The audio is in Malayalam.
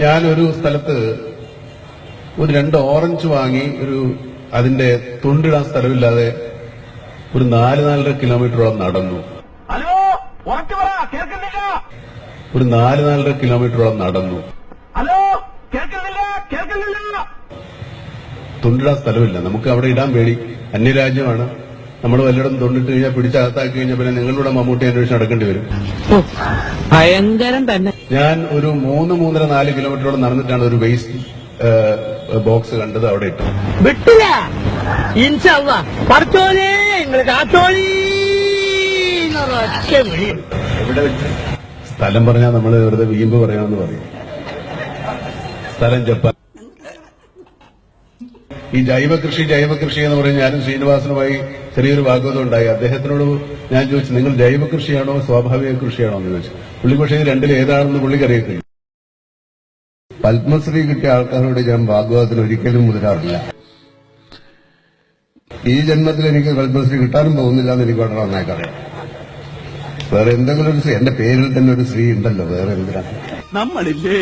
ഞാനൊരു സ്ഥലത്ത് ഒരു 2 ഓറഞ്ച് വാങ്ങി അതിന്റെ തുണ്ടിടാൻ സ്ഥലമില്ലാതെ ഒരു 4-4.5 കിലോമീറ്ററോളം നടന്നു. ഒരു 4-4.5 കിലോമീറ്ററോളം നടന്നു. തുണ്ടിടാൻ സ്ഥലമില്ല. നമുക്ക് അവിടെ ഇടാൻ പേടി. അന്യരാജ്യമാണ്. നമ്മൾ വല്ലയിടം തൊണ്ടിട്ട് കഴിഞ്ഞാൽ പിടിച്ചകത്താക്കി കഴിഞ്ഞാൽ പിന്നെ നിങ്ങളുടെ മമ്മൂട്ടി അന്വേഷിച്ച് നടക്കേണ്ടി വരും. ഭയങ്കരം തന്നെ. ഞാൻ ഒരു 3-3.5 കിലോമീറ്ററോളം നടന്നിട്ടാണ് ഒരു വേസ്റ്റ് ബോക്സ് കണ്ടത്. അവിടെ ഇട്ടു. വിട്ടില്ല. ഇൻഷാല്ലാ പഠിച്ചോലേ നിങ്ങൾ കാത്തോളി. എവിടെ വെച്ച്? സ്ഥലം പറഞ്ഞാൽ നമ്മൾ വെറുതെ വീമ്പ് പറയാമെന്ന് പറയും. സ്ഥലം ജപ്പാൻ. ഈ ജൈവകൃഷി എന്ന് പറഞ്ഞ് ഞാനും ശ്രീനിവാസനുമായി ചെറിയൊരു വാഗ്വാദം ഉണ്ടായി. അദ്ദേഹത്തിനോട് ഞാൻ ചോദിച്ചു, നിങ്ങൾ ജൈവകൃഷിയാണോ സ്വാഭാവിക കൃഷിയാണോ എന്ന് ചോദിച്ചു. പുള്ളി പക്ഷേ രണ്ടിൽ ഏതാണെന്ന് പുള്ളിക്കറിയത്തില്ല. പത്മശ്രീ കിട്ടിയ ആൾക്കാരോട് ഞാൻ വാഗ്വാദത്തിന് ഒരിക്കലും മുതിരാറില്ല. ഈ ജന്മത്തിൽ എനിക്ക് പത്മശ്രീ കിട്ടാനും പോകുന്നില്ല എന്ന് എനിക്ക് വളരെ നന്നായി അറിയാം. വേറെ എന്തെങ്കിലും എന്റെ പേരിൽ തന്നെ ഒരു ശ്രീ ഉണ്ടല്ലോ, വേറെ എന്തിനാ? നമ്മളില്ലേ